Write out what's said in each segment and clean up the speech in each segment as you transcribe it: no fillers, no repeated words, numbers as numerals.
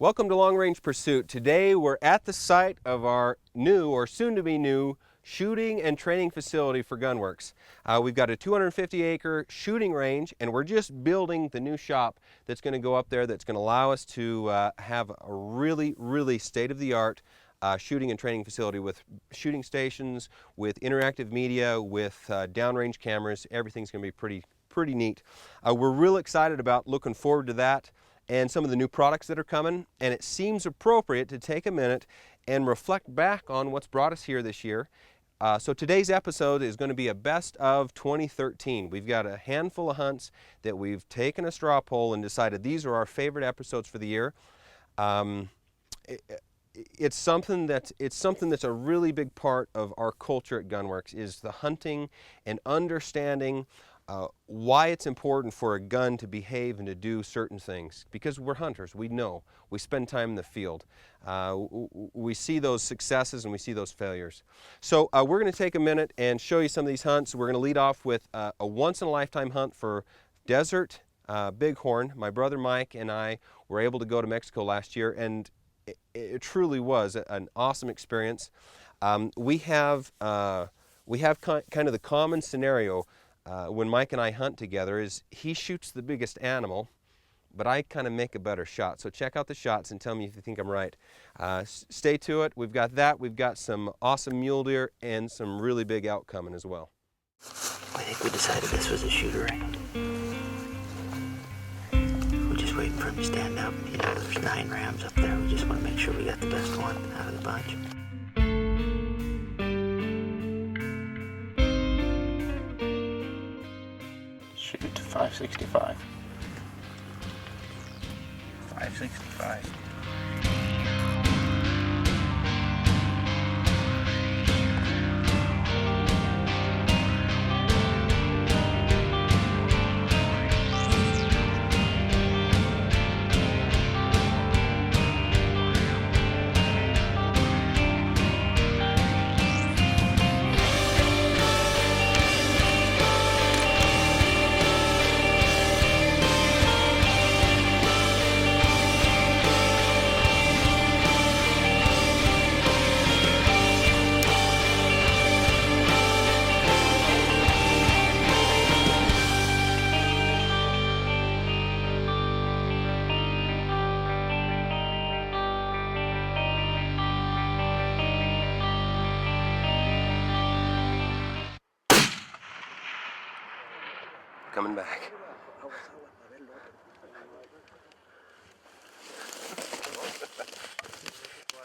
Welcome to Long Range Pursuit. Today we're at the site of our new, or soon-to-be new, shooting and training facility for Gunwerks. We've got a 250-acre shooting range, and we're just building the new shop that's going to go up there that's going to allow us to have a really state-of-the-art shooting and training facility with shooting stations, with interactive media, with downrange cameras. Everything's going to be pretty neat. We're real excited about looking forward to that and some of the new products that are coming, and it seems appropriate to take a minute and reflect back on what's brought us here this year. So today's episode is going to be a best of 2013. We've got a handful of hunts that we've taken a straw poll and decided these are our favorite episodes for the year. It's something that's a really big part of our culture at Gunwerks, is the hunting and understanding why it's important for a gun to behave and to do certain things. Because we're hunters, we know. We spend time in the field. We see those successes and we see those failures. So we're going to take a minute and show you some of these hunts. We're going to lead off with a once-in-a-lifetime hunt for desert bighorn. My brother Mike and I were able to go to Mexico last year, and it truly was an awesome experience. We have kind of the common scenario when Mike and I hunt together is he shoots the biggest animal, but I kind of make a better shot. So check out the shots and tell me if you think I'm right. Stay to it. We've got that. We've got some awesome mule deer and some really big elk coming as well. I think we decided this was a shooter ring. We're just waiting for him to stand up. You know, there's 9 rams up there. We just want to make sure we got the best one out of the bunch. Shoot 565. 565. Coming back.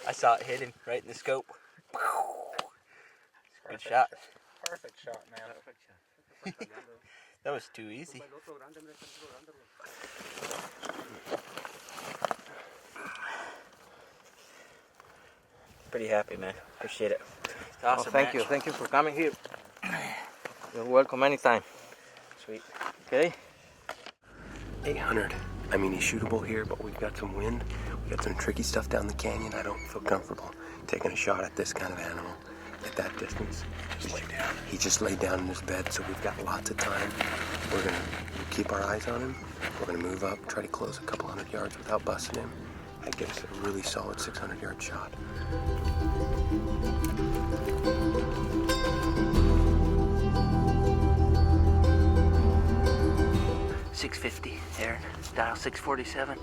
I saw it hit him right in the scope. Good shot. Perfect shot, man. That was too easy. Pretty happy, man. Appreciate it. It's awesome. Thank you. Thank you for coming here. You're welcome anytime. Sweet. Okay. 800. I mean, he's shootable here, but we've got some wind. We've got some tricky stuff down the canyon. I don't feel comfortable taking a shot at this kind of animal at that distance. Just lay down. He just laid down in his bed, so we've got lots of time. We're going to keep our eyes on him. We're going to move up, try to close a couple hundred yards without busting him. That gives us a really solid 600-yard shot. .650, Aaron. Dial 647.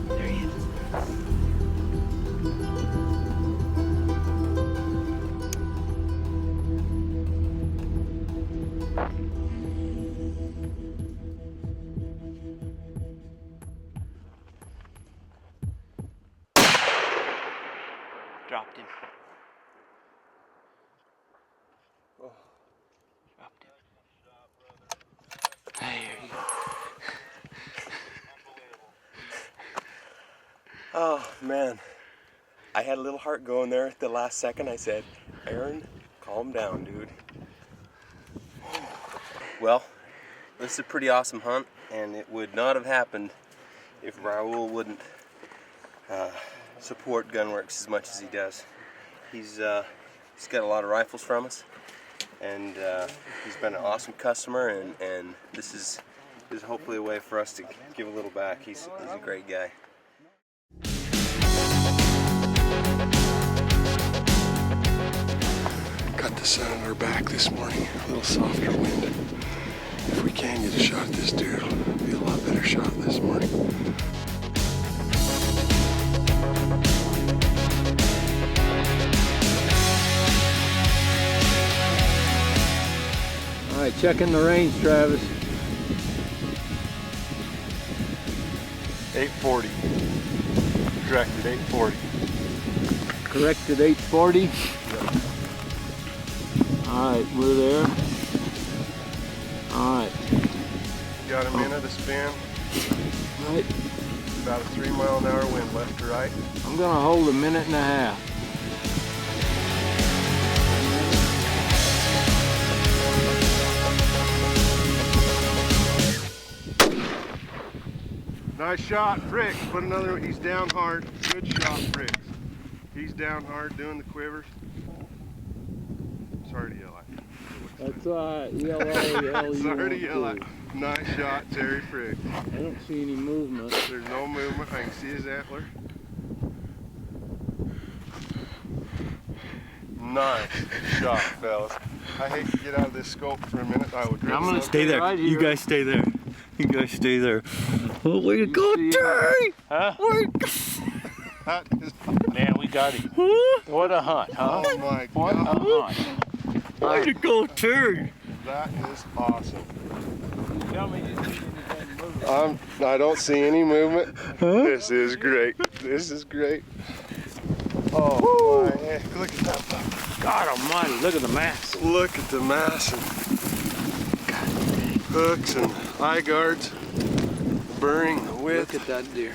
There he is. Dropped him. Oh. Dropped him. There you go. Oh, man. I had a little heart going there at the last second. I said, Aaron, calm down, dude. Well, this is a pretty awesome hunt, and it would not have happened if Raul wouldn't support Gunwerks as much as he does. He's got a lot of rifles from us, and he's been an awesome customer, and this is is hopefully a way for us to give a little back. He's a great guy. Got the sun on our back this morning, a little softer wind. If we can get a shot at this deer, it'll be a lot better shot this morning. All right, checking the range, Travis. 840. Directed 840. Corrected 840. All right, we're there. All right. Got a minute to spin. All right. About a 3-mile-an-hour wind left to right. I'm gonna hold a minute and a half. Nice shot, Frick. Put another one. He's down hard. Good shot, Frick. He's down hard doing the quivers. Sorry to yell at you. That's all right. Yell all the hell you Sorry to want yell at you. Nice shot, Terry Frick. I don't see any movement. There's no movement. I can see his antler. Nice shot, fellas. I hate to get out of this scope for a minute. I would. I'm gonna Stay there. right You here. guys stay there. You guys stay there. Oh, way to go, see it? Terry! Huh? That is, Man, we got him. What a hunt, huh? oh my What a God. hunt. Way to go, Terry! That is awesome. Tell me you see anything moving. I don't see any movement. This is great. This is great. Oh my heck, look at that. God almighty, look at the mass. Look at the mass and hooks and eye guards. Burning the width. Look at that deer.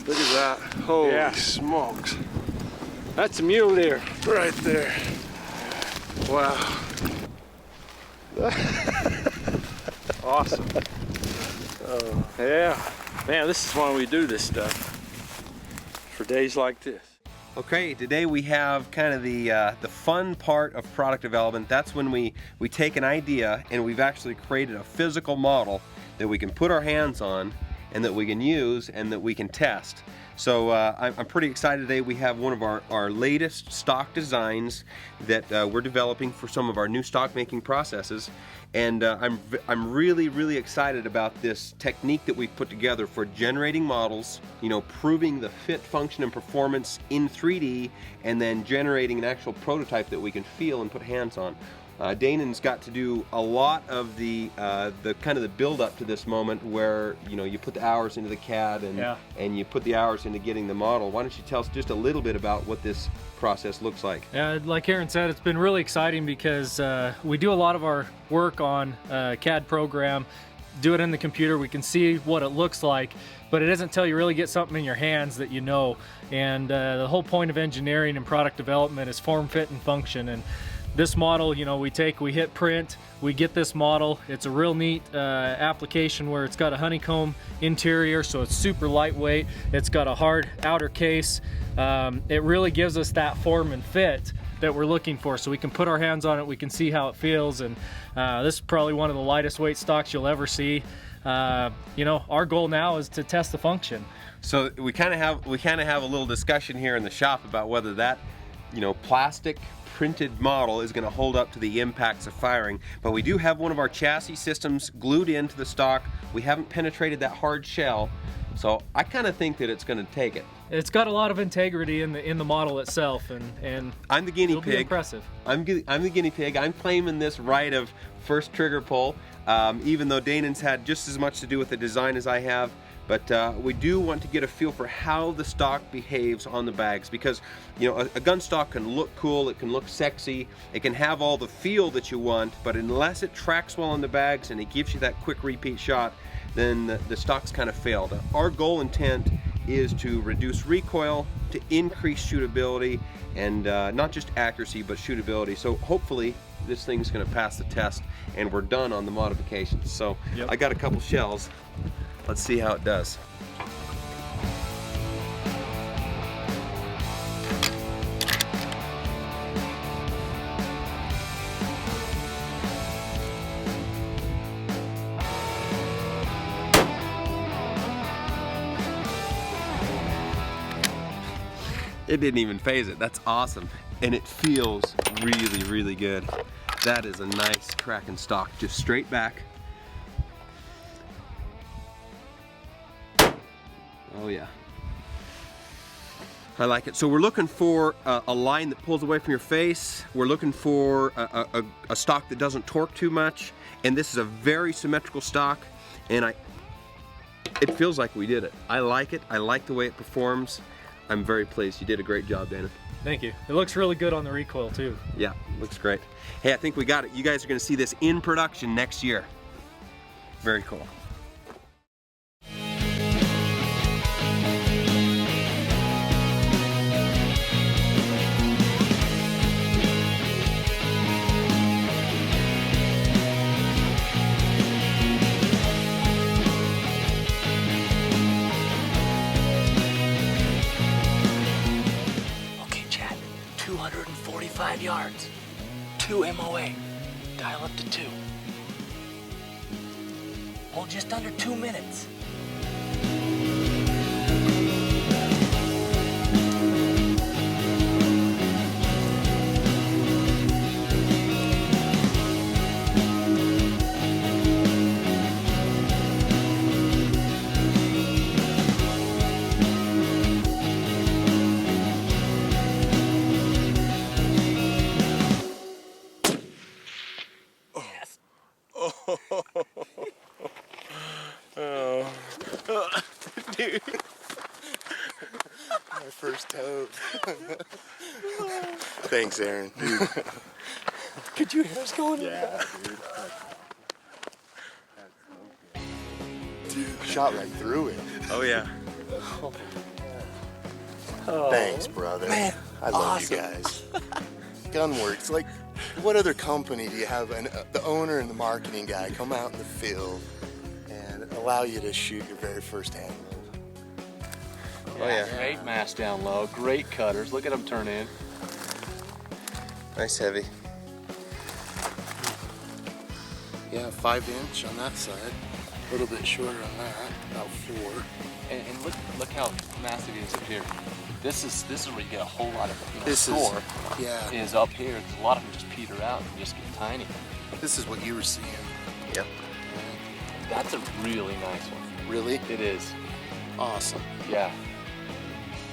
Look at that. Holy Yeah. smokes. That's a mule deer. Right there. Wow. Awesome. Yeah. Man, this is why we do this stuff. For days like this. Okay, today we have kind of the fun part of product development. That's when we take an idea and we've actually created a physical model that we can put our hands on and that we can use and that we can test. So I'm pretty excited today. We have one of our latest stock designs that we're developing for some of our new stock making processes. And I'm really excited about this technique that we've put together for generating models, you know, proving the fit, function, and performance in 3D, and then generating an actual prototype that we can feel and put hands on. Danon's got to do a lot of the kind of the build up to this moment where, you know, you put the hours into the CAD and you put the hours into getting the model. Why don't you tell us just a little bit about what this process looks like? Yeah, like Aaron said, it's been really exciting because we do a lot of our work on CAD program, do it in the computer, we can see what it looks like, but it isn't until you really get something in your hands that you know. And the whole point of engineering and product development is form, fit, and function. And this model, you know, we hit print, we get this model. It's a real neat application where it's got a honeycomb interior, so it's super lightweight. It's got a hard outer case. It really gives us that form and fit that we're looking for, so we can put our hands on it, we can see how it feels, and this is probably one of the lightest weight stocks you'll ever see. You know, our goal now is to test the function. So we kind of have a little discussion here in the shop about whether that, you know, plastic printed model is going to hold up to the impacts of firing. But we do have one of our chassis systems glued into the stock. We haven't penetrated that hard shell, so I kind of think that it's going to take it. It's got a lot of integrity in the model itself, and I'm the guinea it'll be pig. impressive. I'm the guinea pig. I'm claiming this right of first trigger pull, even though Danon's had just as much to do with the design as I have. But we do want to get a feel for how the stock behaves on the bags, because, you know, a gun stock can look cool, it can look sexy, it can have all the feel that you want, but unless it tracks well on the bags and it gives you that quick repeat shot, then the stock's kind of failed. Our goal intent is to reduce recoil, to increase shootability, and not just accuracy, but shootability. So hopefully this thing's going to pass the test and we're done on the modifications. So Yep. I got a couple shells. Let's see how it does. It didn't even phase it. That's awesome. And it feels really, really good. That is a nice cracking stock. Just straight back. Oh yeah. I like it. So we're looking for a line that pulls away from your face. We're looking for a stock that doesn't torque too much. And this is a very symmetrical stock. And it feels like we did it. I like it. I like the way it performs. I'm very pleased. You did a great job, Dana. Thank you. It looks really good on the recoil too. Yeah, looks great. Hey, I think we got it. You guys are gonna see this in production next year. Very cool. Okay, Chad, 245 yards. 2 MOA. Dial up to 2. Hold just under 2 minutes. Dude. My first toad. Thanks, Aaron. Dude. Could you hear us going? Yeah, dude. Shot right through it. Oh yeah. Thanks, brother. Man, I love awesome. you guys. Gunwerks, like, what other company do you have the owner and the marketing guy come out in the field and allow you to shoot your very first animal? Oh yeah. Great mass down low, great cutters. Look at them turn in. Nice heavy. Yeah, 5-inch on that side. A little bit shorter on that, about 4. And look how massive he is up here. This is where you get a whole lot of This score yeah. is up here. 'Cause a lot of them just peter out and just get tiny. This is what you were seeing. Yep. That's a really nice one. Really? It is. Awesome. Yeah.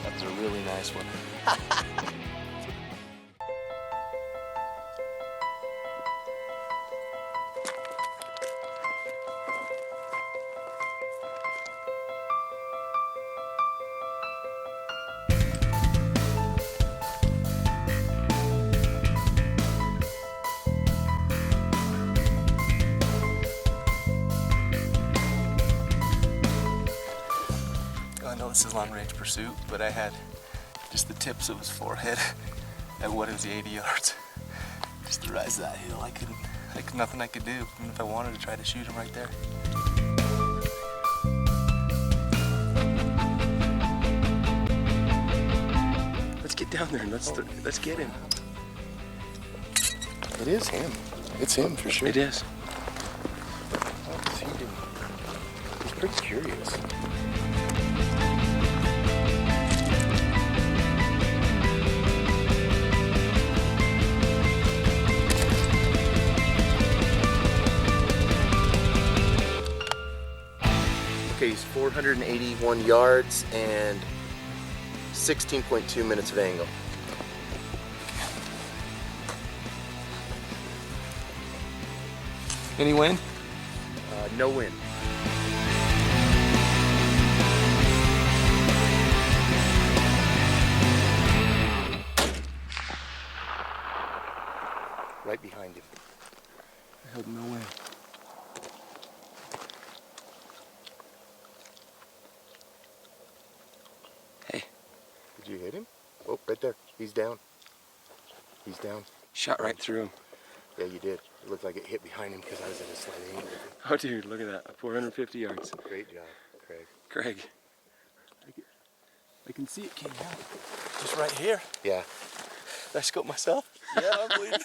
That's a really nice one. I know this is long range pursuit, but I had just the tips of his forehead at what is 80 yards. Just to rise that hill, nothing I could do, even if I wanted to try to shoot him right there. Let's get down there and let's get him. It is him. It's him for sure. It is. What's he doing? He's pretty curious. Okay, he's 481 yards and 16.2 minutes of angle. Any wind? No wind. Right behind him. I held no wind. Hey. Did you hit him? Oh, right there. He's down. He's down. Shot right through him. Yeah, you did. It looked like it hit behind him because I was at a slight angle. Oh dude, look at that. 450 yards. Great job, Craig. Craig. I can see it came out. Just right here. Yeah. Did I scope myself? Yeah, I'm bleeding.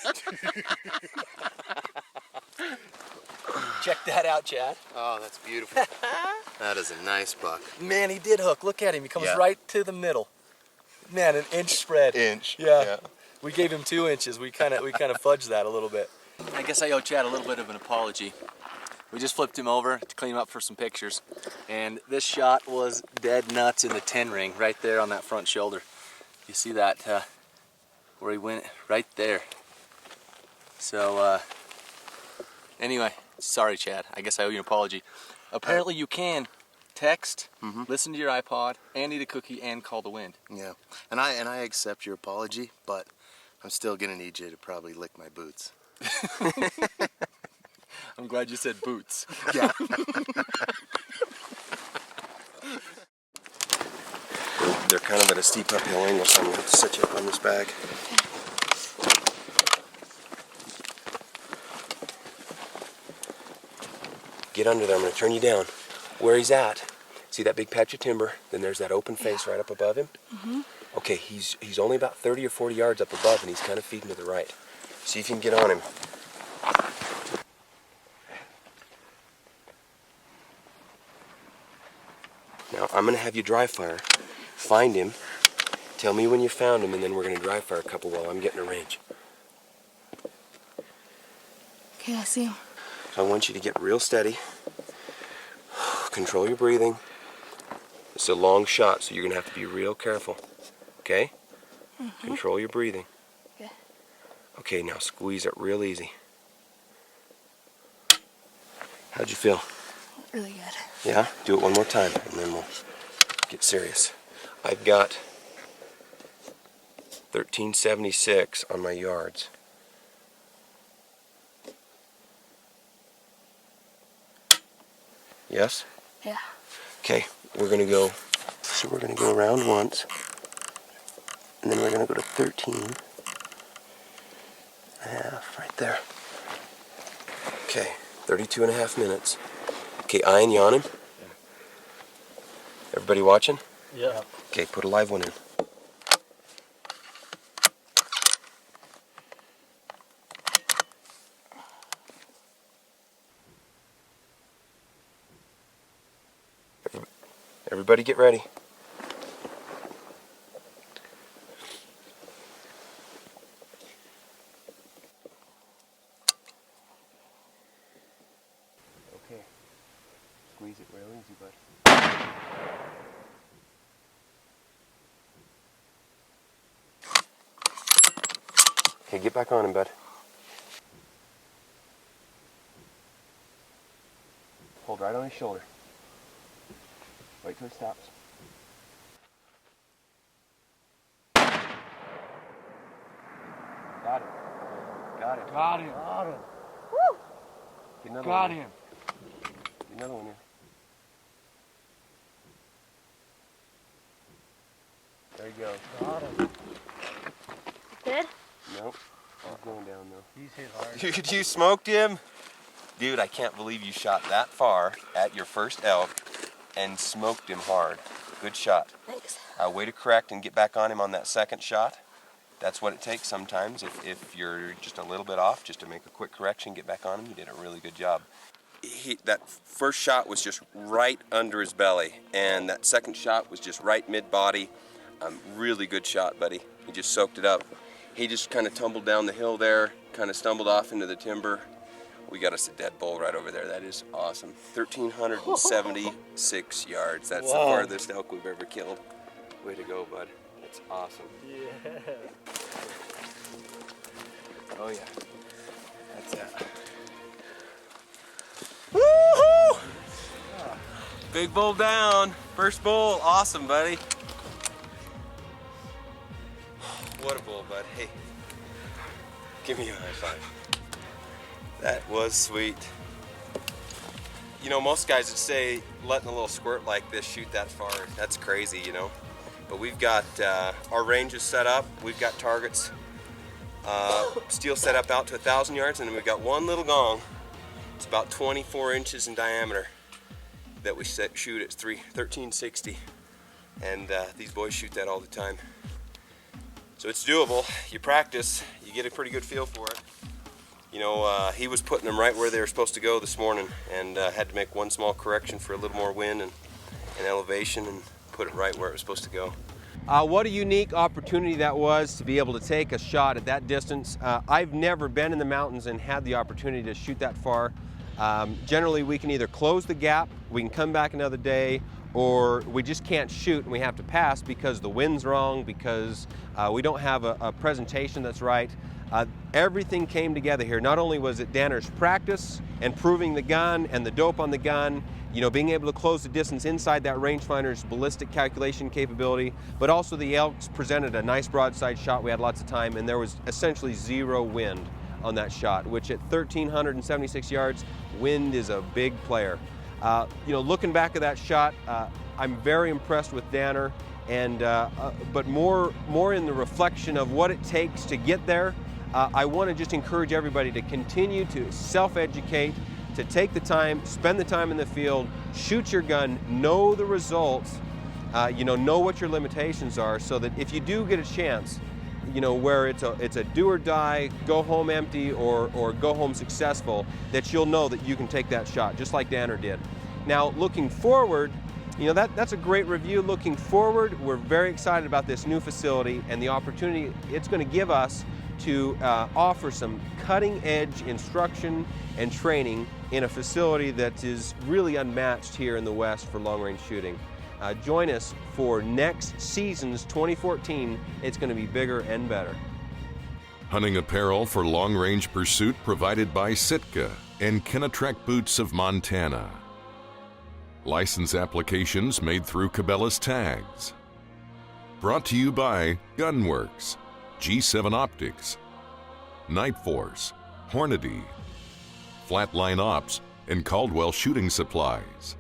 Check that out, Chad. Oh, that's beautiful. That is a nice buck. Man, he did hook. Look at him. He comes Yeah. right to the middle. Man, an inch spread. Inch. Yeah. We gave him 2 inches. We kind of fudged that a little bit. I guess I owe Chad a little bit of an apology. We just flipped him over to clean him up for some pictures, and this shot was dead nuts in the 10 ring right there on that front shoulder. You see that where he went right there. So anyway, sorry Chad. I guess I owe you an apology. Apparently you can text, listen to your iPod, and eat a cookie, and call the wind. Yeah, and I accept your apology, but I'm still gonna need you to probably lick my boots. I'm glad you said boots. Yeah. They're kind of at a steep uphill angle, so I'm going to have to set you up on this bag. Get under there. I'm going to turn you down. Where he's at, see that big patch of timber? Then there's that open face right up above him. Okay, he's only about 30 or 40 yards up above, and he's kind of feeding to the right. See if you can get on him. Now, I'm going to have you dry fire. Find him. Tell me when you found him, and then we're going to dry fire a couple while I'm getting a range. Okay, I see him. So I want you to get real steady. Control your breathing. It's a long shot, so you're going to have to be real careful. Okay? Control your breathing. Okay. Okay, now squeeze it real easy. How'd you feel? Really good. Yeah? Do it one more time, and then we'll get serious. I've got 1376 on my yards. Yes? Yeah. Okay, we're gonna go, so we're gonna go around once, and then we're gonna go to 13.5 right there. Okay, 32.5 minutes. Okay, eyeing you on him. Everybody watching? Yeah. Okay, put a live one in. Everybody get ready. Okay. Squeeze it real easy, bud. Okay, get back on him, bud. Hold right on his shoulder. Wait till he stops. Got him. Got him. Got him. Woo! Get another Got one in. him. Get another one in. There you go. Got him. Dead? Nope. He's going down though. He's hit hard. Dude, you smoked him? Dude, I can't believe you shot that far at your first elk and smoked him hard. Good shot. Thanks. Way to correct and get back on him on that second shot. That's what it takes sometimes. If you're just a little bit off, just to make a quick correction, get back on him. You did a really good job. That first shot was just right under his belly, and that second shot was just right mid-body. Really good shot, buddy. He just soaked it up. He just kind of tumbled down the hill there, kind of stumbled off into the timber. We got us a dead bull right over there. That is awesome. 1,376 yards. That's the farthest elk we've ever killed. Way to go, bud. That's awesome. Yeah. Oh yeah. That's it. Woohoo! Big bull down. First bull. Awesome, buddy. What a bull, bud. Hey. Give me a high five. That was sweet. You know, most guys would say letting a little squirt like this shoot that far, that's crazy, you know. But we've got our ranges set up. We've got targets steel set up out to 1,000 yards, and then we've got one little gong. It's about 24 inches in diameter that we shoot at 1360. And these boys shoot that all the time. So it's doable. You practice, you get a pretty good feel for it. You know, he was putting them right where they were supposed to go this morning, and had to make one small correction for a little more wind and elevation, and put it right where it was supposed to go. What a unique opportunity that was to be able to take a shot at that distance. I've never been in the mountains and had the opportunity to shoot that far. Generally, we can either close the gap, we can come back another day, or we just can't shoot and we have to pass because the wind's wrong, because we don't have a presentation that's right. Everything came together here. Not only was it Danner's practice and proving the gun and the dope on the gun, you know, being able to close the distance inside that rangefinder's ballistic calculation capability, but also the elks presented a nice broadside shot. We had lots of time, and there was essentially zero wind on that shot, which at 1,376 yards, wind is a big player. You know, looking back at that shot, I'm very impressed with Danner, and but more in the reflection of what it takes to get there. I want to just encourage everybody to continue to self-educate, to take the time, spend the time in the field, shoot your gun, know the results, you know what your limitations are, so that if you do get a chance, you know, where it's a do or die, go home empty or go home successful, that you'll know that you can take that shot, just like Danner did. Now, looking forward, you know, that's a great review. Looking forward, we're very excited about this new facility and the opportunity it's going to give us to offer some cutting-edge instruction and training in a facility that is really unmatched here in the West for long-range shooting. Join us for next season's 2014. It's going to be bigger and better. Hunting apparel for long-range pursuit provided by Sitka and Kenetrek Boots of Montana. License applications made through Cabela's Tags. Brought to you by Gunwerks, G7 Optics, Night Force, Hornady, Flatline Ops, and Caldwell Shooting Supplies.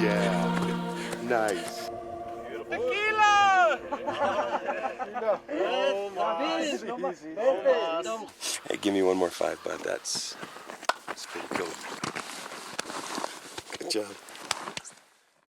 Yeah, nice. Hey, give me one more 5, bud. That's pretty cool. Good job.